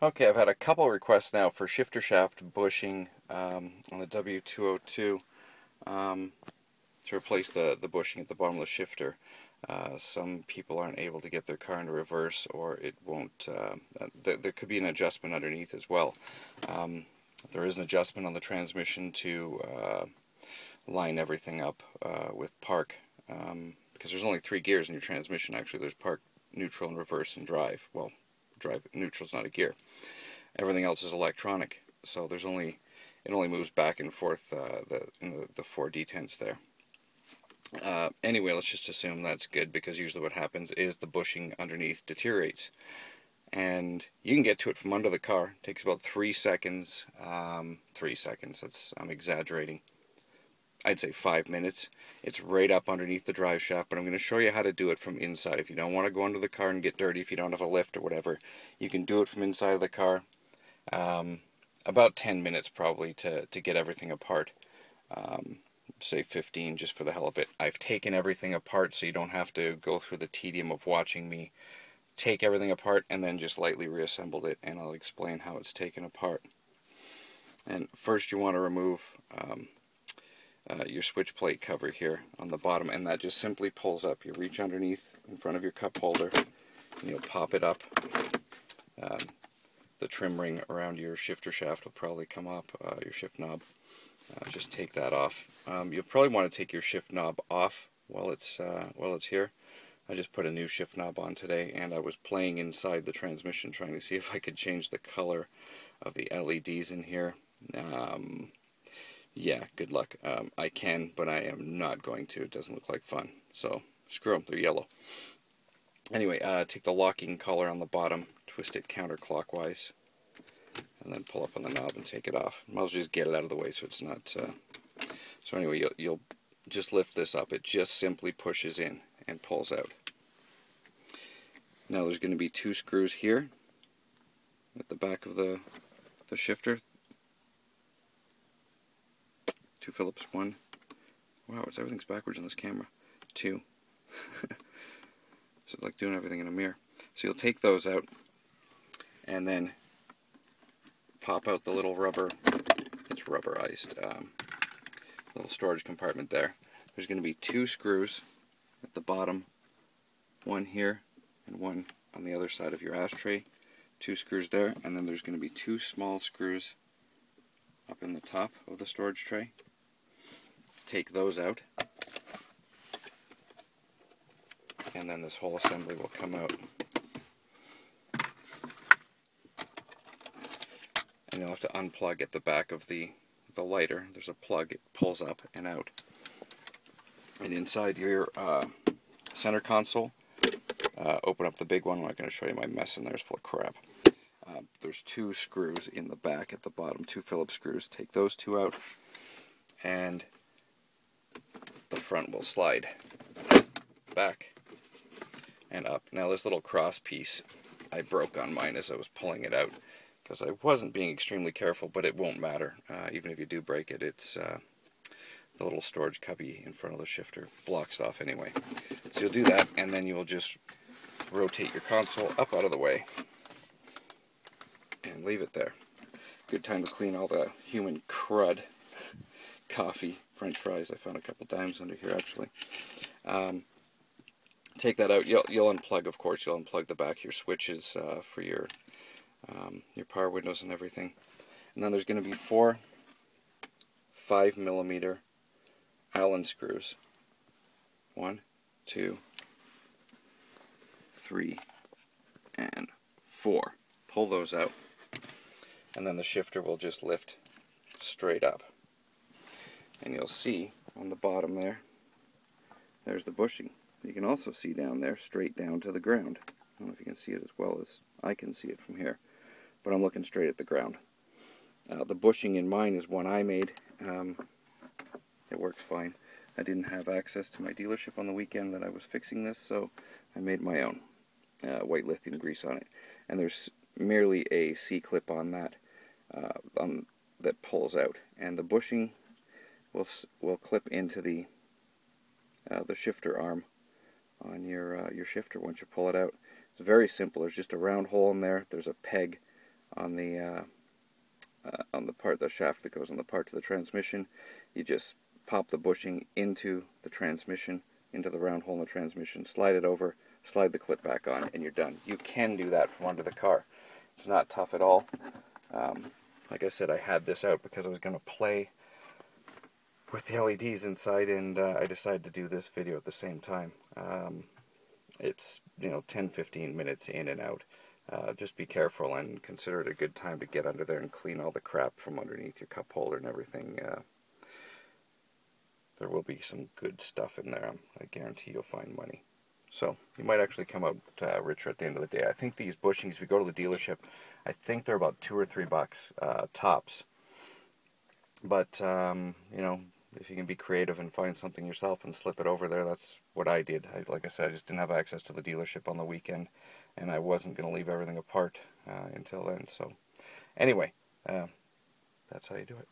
Okay, I've had a couple requests now for shifter shaft bushing on the W202 um, to replace the bushing at the bottom of the shifter. Some people aren't able to get their car into reverse, or it won't. There could be an adjustment underneath as well. There is an adjustment on the transmission to line everything up with park, because there's only 3 gears in your transmission. Actually, there's park, neutral, and reverse, and drive. Well, drive neutral's not a gear. Everything else is electronic, so it only moves back and forth in the 4 detents there. Anyway, let's just assume that's good, because usually what happens is the bushing underneath deteriorates, and you can get to it from under the car. It takes about 3 seconds. 3 seconds. I'm exaggerating. I'd say 5 minutes. It's right up underneath the drive shaft, but I'm going to show you how to do it from inside. If you don't want to go under the car and get dirty, if you don't have a lift or whatever, you can do it from inside of the car. About 10 minutes probably to get everything apart. Say 15 just for the hell of it. I've taken everything apart so you don't have to go through the tedium of watching me take everything apart, and then just lightly reassembled it, and I'll explain how it's taken apart. And first you want to remove your switch plate cover here on the bottom, and that just simply pulls up. You reach underneath in front of your cup holder and you'll pop it up. The trim ring around your shifter shaft will probably come up, your shift knob. Just take that off. You'll probably want to take your shift knob off while it's here. I just put a new shift knob on today, and I was playing inside the transmission trying to see if I could change the color of the LEDs in here. Yeah, good luck. I can, but I am not going to. It doesn't look like fun. So, screw them. They're yellow. Anyway, take the locking collar on the bottom, twist it counterclockwise, and then pull up on the knob and take it off. Might as well just get it out of the way so it's not... So anyway, you'll just lift this up. It just simply pushes in and pulls out. Now there's going to be 2 screws here at the back of the shifter. 2 Phillips, 1. Wow, everything's backwards on this camera. 2. So it's like doing everything in a mirror. So you'll take those out and then pop out the little rubber, it's rubberized, little storage compartment there. There's going to be 2 screws at the bottom, 1 here and 1 on the other side of your ashtray. 2 screws there, and then there's going to be 2 small screws up in the top of the storage tray. Take those out, and then this whole assembly will come out. And you'll have to unplug at the back of the lighter. There's a plug, it pulls up and out. And inside your center console, open up the big one. I'm not going to show you my mess in there, it's full of crap. There's 2 screws in the back at the bottom, 2 Phillips screws. Take those 2 out, and the front will slide back and up. Now this little cross piece I broke on mine as I was pulling it out, because I wasn't being extremely careful, but it won't matter. Even if you do break it, it's the little storage cubby in front of the shifter blocks it off anyway. So you'll do that, and then you'll just rotate your console up out of the way and leave it there. Good time to clean all the human crud. Coffee, French fries, I found a couple dimes under here actually. Take that out. You'll unplug, of course. You'll unplug the back of your switches for your power windows and everything. And then there's going to be 4 5mm Allen screws. 1, 2, 3, and 4. Pull those out, and then the shifter will just lift straight up. And you'll see on the bottom there's the bushing. You can also see down there, straight down to the ground. I don't know if you can see it as well as I can see it from here, but I'm looking straight at the ground. The bushing in mine is one I made. It works fine. I didn't have access to my dealership on the weekend that I was fixing this, so I made my own. White lithium grease on it. And there's merely a C-clip on that that pulls out. And the bushing will clip into the shifter arm on your shifter once you pull it out. It's very simple. There's just a round hole in there. There's a peg on the part of the shaft that goes on the part to the transmission. You just pop the bushing into the transmission, into the round hole in the transmission, slide it over, slide the clip back on, and you're done. You can do that from under the car. It's not tough at all. Like I said, I had this out because I was going to play with the LEDs inside, and I decided to do this video at the same time. It's 10-15 minutes in and out. Just be careful and consider it a good time to get under there and clean all the crap from underneath your cup holder and everything. There will be some good stuff in there. I guarantee you'll find money. So you might actually come out richer at the end of the day. I think these bushings, if you go to the dealership, I think they're about $2 or $3 tops. But if you can be creative and find something yourself and slip it over there, that's what I did. Like I said, I just didn't have access to the dealership on the weekend, and I wasn't going to leave everything apart until then. So anyway, that's how you do it.